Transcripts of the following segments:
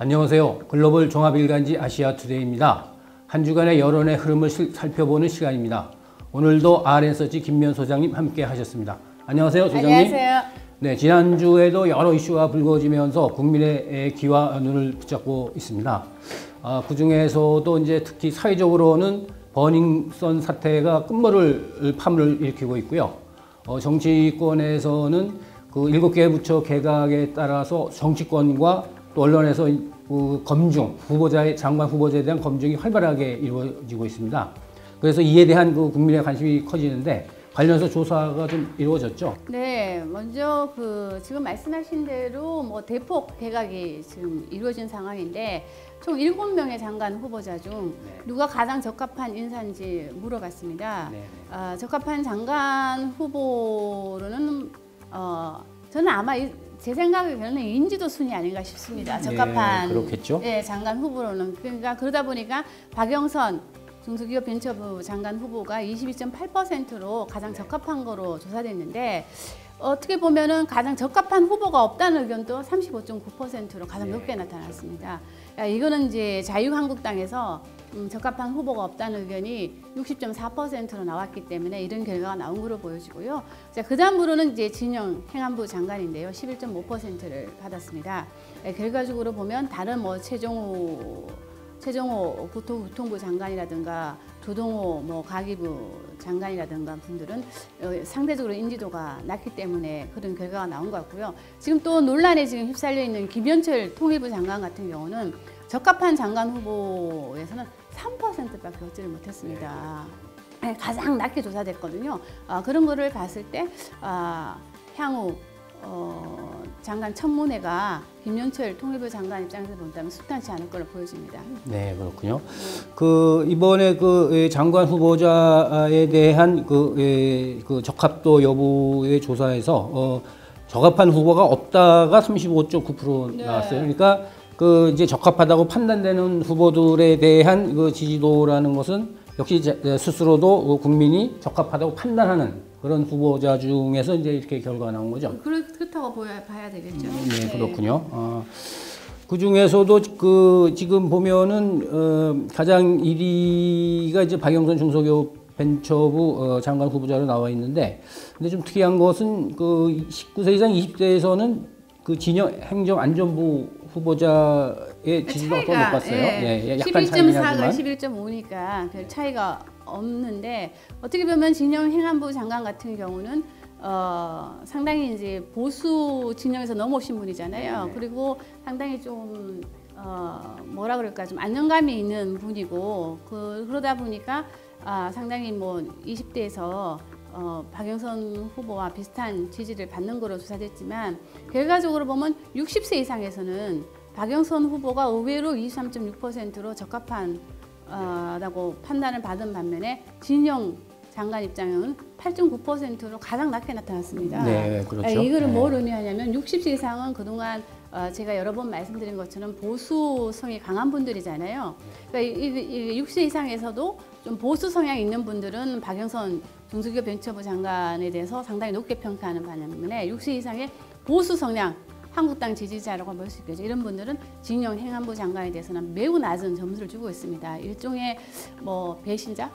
안녕하세요. 글로벌 종합일간지 아시아투데이입니다. 한 주간의 여론의 흐름을 살펴보는 시간입니다. 오늘도 RN서치 김미연 소장님 함께 하셨습니다. 안녕하세요, 소장님. 안녕하세요. 네, 지난주에도 여러 이슈가 불거지면서 국민의 귀와 눈을 붙잡고 있습니다. 그 중에서도 이제 특히 사회적으로는 버닝썬 사태가 끝물을 파문을 일으키고 있고요. 정치권에서는 그 7개 부처 개각에 따라서 정치권과 또 언론에서 그 검증, 장관 후보자에 대한 검증이 활발하게 이루어지고 있습니다. 그래서 이에 대한 그 국민의 관심이 커지는데 관련해서 조사가 좀 이루어졌죠? 네, 먼저 지금 말씀하신 대로 대폭 개각이 지금 이루어진 상황인데 총 7명의 장관 후보자 중 누가 가장 적합한 인사인지 물어봤습니다. 적합한 장관 후보로는 저는 아마 제 생각에는 인지도 순위 아닌가 싶습니다. 적합한 그렇겠죠? 장관 후보로는 그러다 보니까 박영선 중소기업 벤처부 장관 후보가 22.8%로 가장 적합한 거로 조사됐는데 어떻게 보면은 가장 적합한 후보가 없다는 의견도 35.9%로 가장 높게 나타났습니다. 이거는 이제 자유한국당에서 적합한 후보가 없다는 의견이 60.4%로 나왔기 때문에 이런 결과가 나온 것으로 보여지고요. 그 다음으로는 이제 진영 행안부 장관인데요. 11.5%를 받았습니다. 결과적으로 보면 다른 최종호 국토교통부 장관이라든가 조동호 가기부 장관이라든가 분들은 상대적으로 인지도가 낮기 때문에 그런 결과가 나온 것 같고요. 지금 또 논란에 지금 휩쓸려 있는 김현철 통일부 장관 같은 경우는 적합한 장관 후보에서는 3%밖에 얻지를 못했습니다. 가장 낮게 조사됐거든요. 그런 거를 봤을 때 향후 장관 청문회가 김현철 통일부 장관 입장에서 본다면 순탄치 않을 걸로 보여집니다. 네, 그렇군요. 이번에 장관 후보자에 대한 적합도 여부의 조사에서 적합한 후보가 없다가 35.9% 나왔어요. 그러니까 이제 적합하다고 판단되는 후보들에 대한 지지도라는 것은 역시 스스로도 국민이 적합하다고 판단하는 그런 후보자 중에서 이제 이렇게 결과가 나온 거죠. 그렇다고 봐야 되겠죠. 네, 그렇군요. 그 중에서도 지금 보면은 가장 1위가 이제 박영선 중소기업 벤처부 장관 후보자로 나와 있는데, 근데 좀 특이한 것은 19세 이상 20대에서는 진영 행정안전부 후보자의 지지도가 더 높았어요. 약간 차이긴 하지만 11.5니까 별 차이가 없는데 어떻게 보면 진영 행안부 장관 같은 경우는 상당히 이제 보수 진영에서 넘어오신 분이잖아요. 그리고 상당히 좀 뭐라 그럴까 좀 안정감이 있는 분이고 그러다 보니까 상당히 20대에서 박영선 후보와 비슷한 지지를 받는 거로 조사됐지만 결과적으로 보면 60세 이상에서는 박영선 후보가 의외로 23.6%로 적합한 라고 판단을 받은 반면에 진영 장관 입장은 8.9%로 가장 낮게 나타났습니다. 네, 그렇죠. 이거를 뭘 의미하냐면 60세 이상은 그동안 제가 여러 번 말씀드린 것처럼 보수성이 강한 분들이잖아요. 그러니까 60세 이상에서도 좀 보수 성향이 있는 분들은 박영선 중소기업 벤처부 장관에 대해서 상당히 높게 평가하는 반면에 60세 이상의 보수 성향 한국당 지지자라고 볼 수 있겠죠. 이런 분들은 진영 행안부 장관에 대해서는 매우 낮은 점수를 주고 있습니다. 일종의 배신자,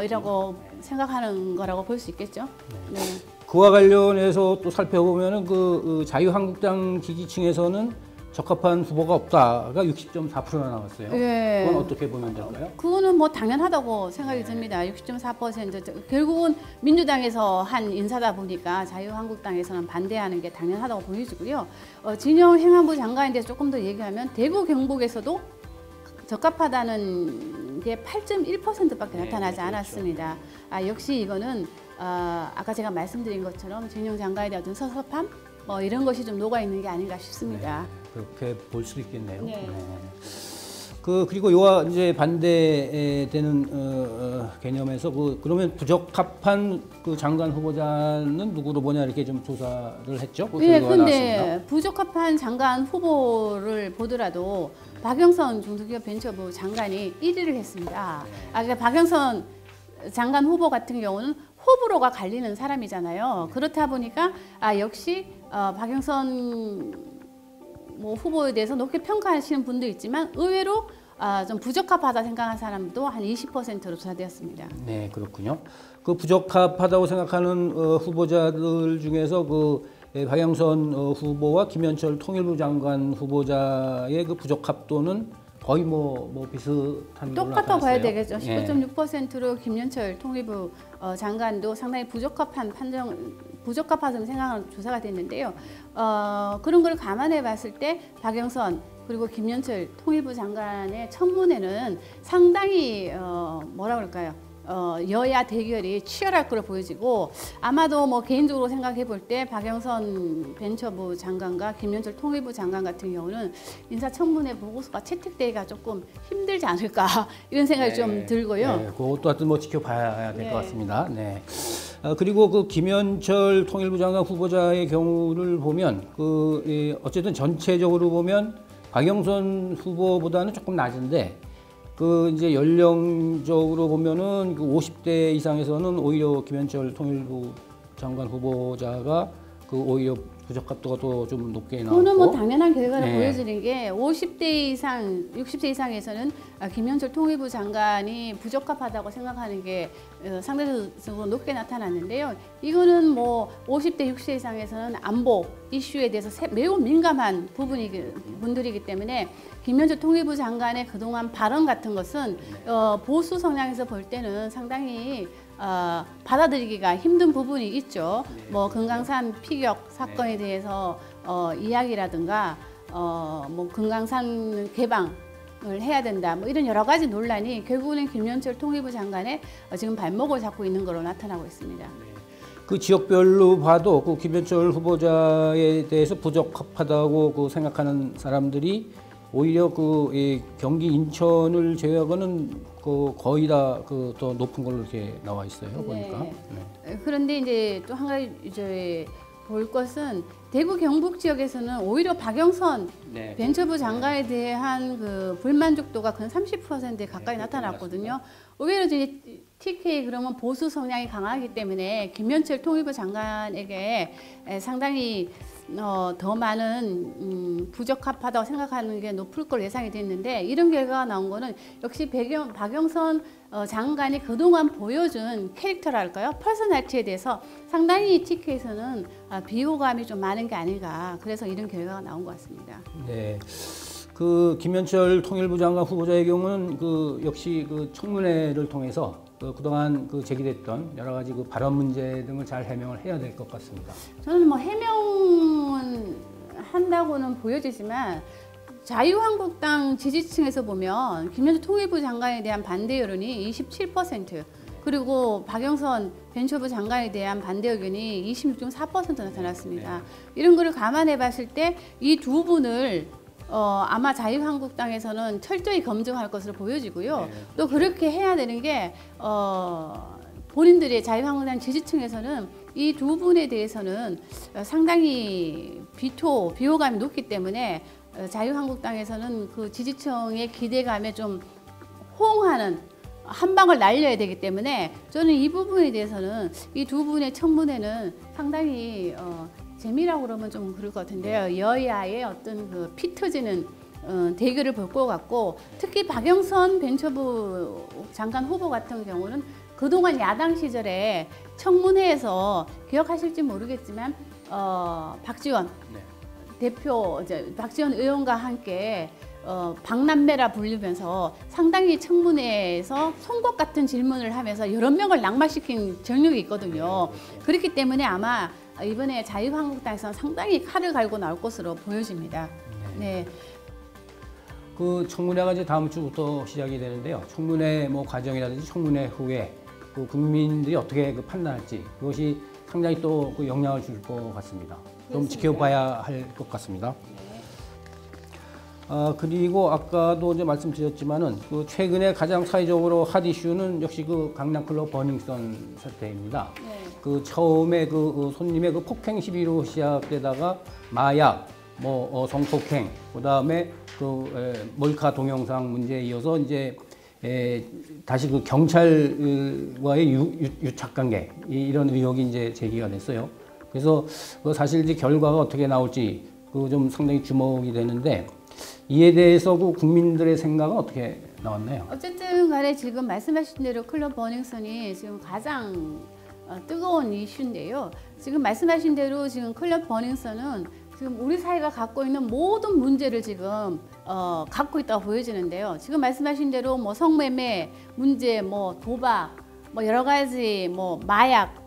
이라고 생각하는 거라고 볼 수 있겠죠. 네. 그와 관련해서 또 살펴보면은 자유한국당 지지층에서는 적합한 후보가 없다가 60.4%나 나왔어요. 그건 어떻게 보면 될까요? 그거는 당연하다고 생각이 듭니다. 60.4%. 결국은 민주당에서 한 인사다 보니까 자유한국당에서는 반대하는 게 당연하다고 보여지고요. 진영 행안부 장관에 대해서 조금 더 얘기하면 대구 경북에서도 적합하다는 게 8.1%밖에 나타나지 않았습니다. 역시 이거는 아까 제가 말씀드린 것처럼 진영 장관에 대한 어떤 섭섭함 이런 것이 좀 녹아 있는 게 아닌가 싶습니다. 그렇게 볼 수 있겠네요. 그리고 이와 이제 반대되는 개념에서 그러면 부적합한 장관 후보자는 누구로 보냐 이렇게 좀 조사를 했죠. 그런데 부적합한 장관 후보를 보더라도 박영선 중소기업 벤처부 장관이 1위를 했습니다. 그러니까 박영선 장관 후보 같은 경우는 호불호가 갈리는 사람이잖아요. 그렇다 보니까 역시 박영선 뭐 후보에 대해서 높게 평가하시는 분도 있지만 의외로 좀 부적합하다 생각하는 사람도 한 20%로 조사되었습니다. 네, 그렇군요. 그 부적합하다고 생각하는 후보자들 중에서 박영선 후보와 김현철 통일부 장관 후보자의 그 부적합도는 거의 뭐 비슷한 걸로 똑같다고 봐야 나타났어요. 되겠죠. 예. 19.6%로 김현철 통일부 장관도 상당히 부적합하다는 생각하는 조사가 됐는데요. 그런 걸 감안해 봤을 때 박영선 그리고 김현철 통일부 장관의 청문회는 상당히 뭐라 그럴까요? 여야 대결이 치열할 거로 보여지고 아마도 뭐 개인적으로 생각해 볼 때 박영선 벤처부 장관과 김현철 통일부 장관 같은 경우는 인사청문회 보고서가 채택되기가 조금 힘들지 않을까 이런 생각이 좀 들고요. 네, 그것도 하여튼 뭐 지켜봐야 될 것 네. 같습니다. 네. 그리고 그 김현철 통일부 장관 후보자의 경우를 보면 어쨌든 전체적으로 보면 박영선 후보보다는 조금 낮은데 이제 연령적으로 보면은 50대 이상에서는 오히려 김현철 통일부 장관 후보자가 오히려 부적합도가 더 좀 높게 나왔고. 그거는 뭐 당연한 결과를 네. 보여지는 게 50대 이상, 60대 이상에서는 김현철 통일부 장관이 부적합하다고 생각하는 게 상대적으로 높게 나타났는데요. 이거는 뭐 50대, 60대 이상에서는 안보 이슈에 대해서 매우 민감한 분들이기 때문에 김현철 통일부 장관의 그동안 발언 같은 것은 보수 성향에서 볼 때는 상당히 받아들이기가 힘든 부분이 있죠. 뭐 금강산 피격 사건에 대해서 이야기라든가 뭐 금강산 개방을 해야 된다. 뭐 이런 여러 가지 논란이 결국은 김현철 통일부 장관의 지금 발목을 잡고 있는 것으로 나타나고 있습니다. 그 지역별로 봐도 김현철 후보자에 대해서 부적합하다고 생각하는 사람들이 오히려 경기 인천을 제외하고는 거의 다 더 높은 걸로 이렇게 나와 있어요. 보니까. 네. 그런데 이제 또 한 가지 이제 볼 것은 대구 경북 지역에서는 오히려 박영선 벤처부 장관에 대한 그 불만족도가 근 30%에 가까이 나타났거든요. 오히려 이제 TK 그러면 보수 성향이 강하기 때문에 김현철 통일부 장관에게 상당히 더 많은 부적합하다고 생각하는 게 높을 걸 예상이 됐는데 이런 결과가 나온 거는 역시 박영선 장관이 그동안 보여준 캐릭터랄까요? 퍼스널리티에 대해서 상당히 TK에서는 비호감이 좀 많은 게 아닌가. 그래서 이런 결과가 나온 것 같습니다. 네. 김현철 통일부 장관 후보자의 경우는 역시 청문회를 통해서 그동안 제기됐던 여러 가지 발언 문제 등을 잘 해명을 해야 될 것 같습니다. 저는 뭐 해명은 한다고는 보여지지만 자유한국당 지지층에서 보면 김현철 통일부 장관에 대한 반대 여론이 27% 그리고 박영선 벤처부 장관에 대한 반대 의견이 26.4% 나타났습니다. 이런 거를 감안해 봤을 때 이 두 분을 아마 자유한국당에서는 철저히 검증할 것으로 보여지고요. 또 그렇게 해야 되는 게 본인들의 자유한국당 지지층에서는 이 두 분에 대해서는 상당히 비호감이 높기 때문에 자유한국당에서는 그 지지층의 기대감에 좀 호응하는 한 방을 날려야 되기 때문에 저는 이 부분에 대해서는 이 두 분의 청문회는 상당히 재미라고 그러면 좀 그럴 것 같은데요. 여야의 어떤 피 터지는 대결을 볼 것 같고 특히 박영선 벤처부 장관 후보 같은 경우는 그동안 야당 시절에 청문회에서 기억하실지 모르겠지만 박지원 대표 박지원 의원과 함께 박남매라 부르면서 상당히 청문회에서 송곳 같은 질문을 하면서 여러 명을 낙마시킨 전력이 있거든요. 그렇기 때문에 아마 이번에 자유한국당에서는 상당히 칼을 갈고 나올 것으로 보여집니다. 네. 청문회가 이제 다음 주부터 시작이 되는데요. 청문회 과정이라든지 청문회 후에 국민들이 어떻게 판단할지 그것이 상당히 또 영향을 줄 것 같습니다. 좀 지켜봐야 할 것 같습니다. 그리고 아까도 이제 말씀드렸지만은 최근에 가장 사회적으로 핫 이슈는 역시 강남클럽 버닝썬 사태입니다. 네. 처음에 손님의 폭행 시비로 시작되다가 마약, 성폭행, 그다음에 몰카 동영상 문제에 이어서 이제 다시 경찰과의 유착 관계 이런 의혹이 이제 제기가 됐어요. 그래서 사실 이제 결과가 어떻게 나올지 그 좀 상당히 주목이 되는데 이에 대해서 그 국민들의 생각은 어떻게 나왔나요? 어쨌든 간에 지금 말씀하신 대로 클럽 버닝썬이 지금 가장 뜨거운 이슈인데요. 지금 말씀하신 대로 지금 클럽 버닝썬은 지금 우리 사회가 갖고 있는 모든 문제를 지금 갖고 있다고 보여지는데요. 지금 말씀하신 대로 뭐 성매매 문제, 뭐 도박, 뭐 여러 가지 뭐 마약,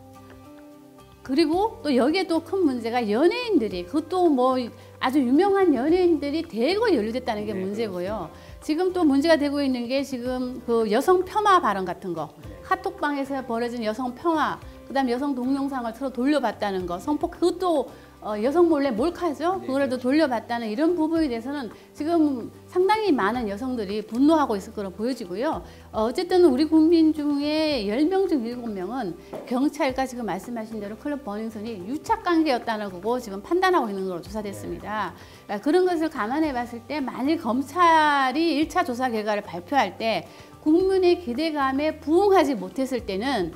그리고 또 여기에 또 큰 문제가 연예인들이, 그것도 뭐 아주 유명한 연예인들이 대거 연루됐다는 게 문제고요. 지금 또 문제가 되고 있는 게 지금 그 여성 폄하 발언 같은 거, 카톡방에서 벌어진 여성 폄하, 그다음 여성 동영상을 서로 돌려봤다는 거, 성폭, 그것도 여성 몰래 몰카죠. 그거라도 돌려봤다는 이런 부분에 대해서는 지금 상당히 많은 여성들이 분노하고 있을 거로 보여지고요. 어쨌든 우리 국민 중에 10명 중 7명은 경찰과 지금 말씀하신 대로 클럽 버닝썬이 유착관계였다는 거고 지금 판단하고 있는 걸로 조사됐습니다. 그런 것을 감안해 봤을 때 만일 검찰이 1차 조사 결과를 발표할 때 국민의 기대감에 부응하지 못했을 때는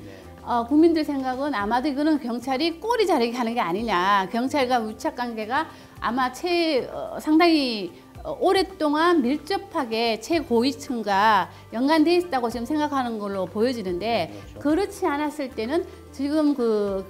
국민들 생각은 아마도 이거는 경찰이 꼬리 자르기 하는 게 아니냐. 경찰과 유착 관계가 아마 상당히 오랫동안 밀접하게 최고위층과 연관돼 있다고 지금 생각하는 걸로 보여지는데, 그렇지 않았을 때는 지금 그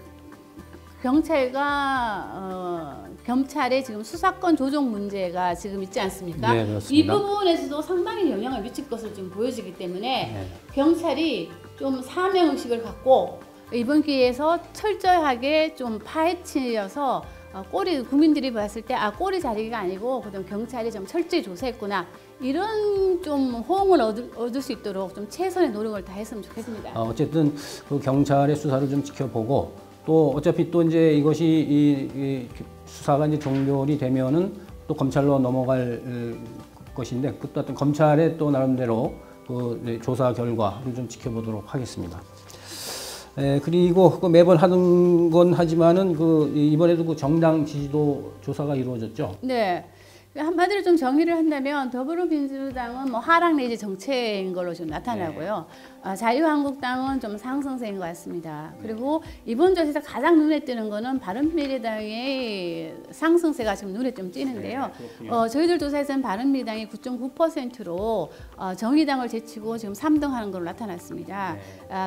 경찰과 검찰의 지금 수사권 조정 문제가 지금 있지 않습니까? 네, 그렇습니다. 이 부분에서도 상당히 영향을 미칠 것으로 지금 보여지기 때문에 경찰이 좀 사명의식을 갖고 이번 기회에서 철저하게 좀 파헤치어서 국민들이 봤을 때 꼬리 자르기가 아니고 그다음 경찰이 좀 철저히 조사했구나, 이런 좀 호응을 얻을 수 있도록 좀 최선의 노력을 다했으면 좋겠습니다. 어쨌든 그 경찰의 수사를 좀 지켜보고, 또 어차피 또 이제 이것이 이 수사가 이제 종결이 되면은 또 검찰로 넘어갈 것인데, 그것도 어떤 검찰의 또 나름대로 그 조사 결과를 좀 지켜보도록 하겠습니다. 그리고 그 매번 하는 건 하지만은 그 이번에도 그 정당 지지도 조사가 이루어졌죠. 네. 한마디로 좀 정리를 한다면 더불어민주당은 뭐 하락 내지 정체인 걸로 좀 나타나고요. 자유한국당은 좀 상승세인 것 같습니다. 그리고 이번 조사에서 가장 눈에 띄는 거는 바른미래당의 상승세가 지금 눈에 좀 띄는데요. 저희들 조사에서는 바른미래당이 9.9%로 정의당을 제치고 지금 3등하는 걸로 나타났습니다.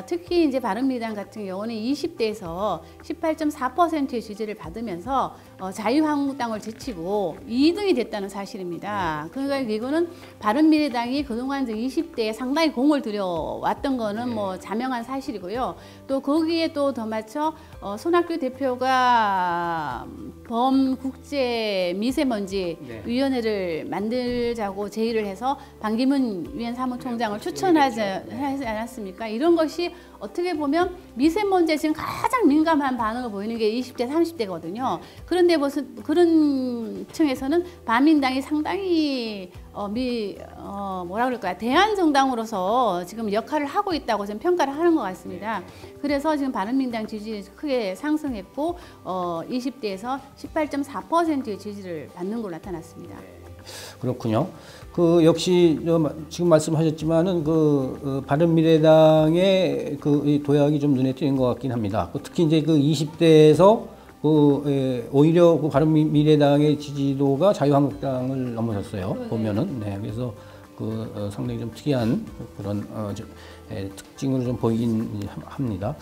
특히 이제 바른미래당 같은 경우는 20대에서 18.4%의 지지를 받으면서 자유한국당을 제치고 2등이 됐다는 사실입니다. 그러니까 이거는 바른미래당이 그동안 20대에 상당히 공을 들여왔던 거는 뭐 자명한 사실이고요. 또 거기에 또 더 맞춰 손학규 대표가 범국제 미세먼지 위원회를 만들자고 제의를 해서 반기문 유엔 사무총장을 추천하지 않았습니까? 이런 것이 어떻게 보면 미세먼지에 지금 가장 민감한 반응을 보이는 게 20대, 30대거든요. 그런데 무슨 그런 층에서는 반민당이 상당히 뭐라 그럴까요? 대안정당으로서 지금 역할을 하고 있다고 지금 평가를 하는 것 같습니다. 그래서 지금 바른민당 지지율이 크게 상승했고 20대에서 18.4%의 지지를 받는 걸로 나타났습니다. 그렇군요. 그 역시 지금 말씀하셨지만은 바른미래당의 그 도약이 좀 눈에 띄는 것 같긴 합니다. 특히 이제 그 20대에서 오히려 그 바른미래당의 지지도가 자유한국당을 넘어섰어요. 보면은 그래서 상당히 좀 특이한 그런 특징으로 좀 보이긴 합니다.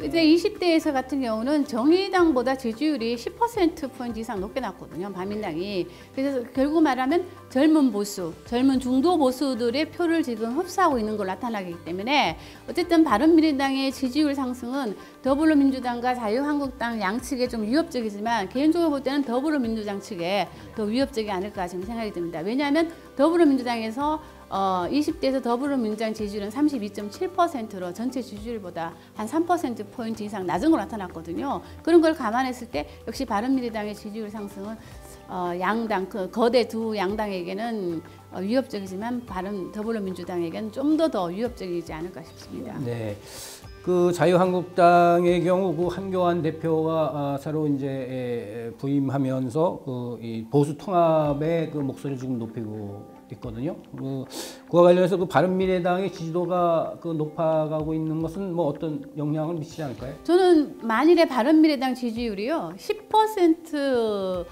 이제 20대에서 같은 경우는 정의당보다 지지율이 10%포인트 이상 높게 났거든요. 반민당이. 그래서 결국 말하면 젊은 보수, 젊은 중도 보수들의 표를 지금 흡수하고 있는 걸로 나타나기 때문에 어쨌든 바른미래당의 지지율 상승은 더불어민주당과 자유한국당 양측에 좀 위협적이지만 개인적으로 볼 때는 더불어민주당 측에 더 위협적이 않을까 지금 생각이 듭니다. 왜냐하면 더불어민주당에서 20대에서 더불어민주당 지지율은 32.7%로 전체 지지율보다 한 3%포인트 이상 낮은 걸로 나타났거든요. 그런 걸 감안했을 때 역시 바른미래당의 지지율 상승은 양당, 거대 두 양당에게는 위협적이지만 더불어민주당에게는 좀 더 위협적이지 않을까 싶습니다. 네. 그 자유한국당의 경우 그 한교안 대표가 새로 이제 부임하면서 이 보수 통합의 그 목소리를 지금 높이고 있거든요. 그와 관련해서 그 바른미래당의 지지도가 높아가고 있는 것은 뭐 어떤 영향을 미치지 않을까요? 저는 만일에 바른미래당 지지율이요 10%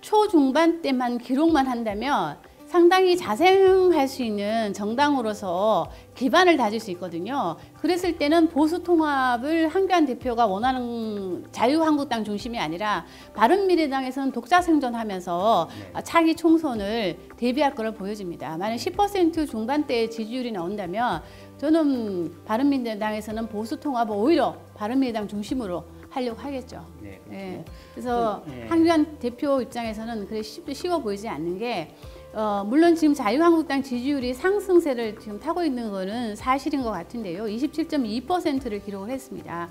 초중반 때만 기록만 한다면 상당히 자생할 수 있는 정당으로서 기반을 다질 수 있거든요. 그랬을 때는 보수 통합을 한교안 대표가 원하는 자유한국당 중심이 아니라 바른미래당에서는 독자 생존하면서 차기 총선을 대비할 것을 보여집니다. 만약 10% 중반대의 지지율이 나온다면 저는 바른미래당에서는 보수 통합을 오히려 바른미래당 중심으로 하려고 하겠죠. 네, 예. 그래서 한교안 대표 입장에서는 그래 쉬워 보이지 않는 게 물론 지금 자유한국당 지지율이 상승세를 지금 타고 있는 거는 사실인 것 같은데요. 27.2%를 기록을 했습니다.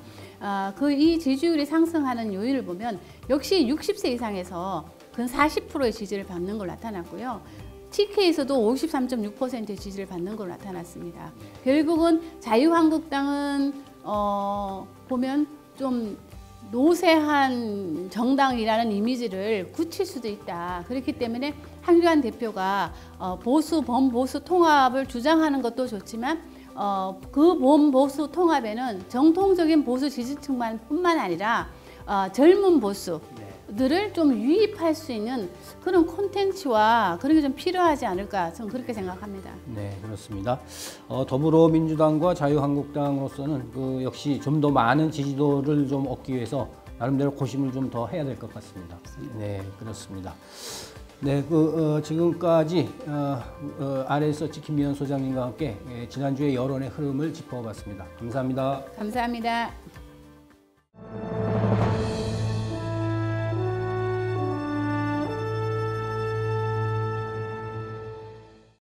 이 지지율이 상승하는 요인을 보면 역시 60세 이상에서 근 40%의 지지를 받는 걸로 나타났고요. TK에서도 53.6%의 지지를 받는 걸로 나타났습니다. 결국은 자유한국당은 보면 좀 노쇠한 정당이라는 이미지를 굳힐 수도 있다. 그렇기 때문에 한교안 대표가 범보수 통합을 주장하는 것도 좋지만 그 범보수 통합에는 정통적인 보수 지지층뿐만 아니라 젊은 보수들을 좀 유입할 수 있는 그런 콘텐츠와 그런 게 좀 필요하지 않을까 저는 그렇게 생각합니다. 네, 그렇습니다. 더불어민주당과 자유한국당으로서는 역시 좀 더 많은 지지도를 좀 얻기 위해서 나름대로 고심을 좀 더 해야 될 것 같습니다. 네, 그렇습니다. 네, 지금까지 RS서치 김미연 소장님과 함께 지난주의 여론의 흐름을 짚어봤습니다. 감사합니다. 감사합니다.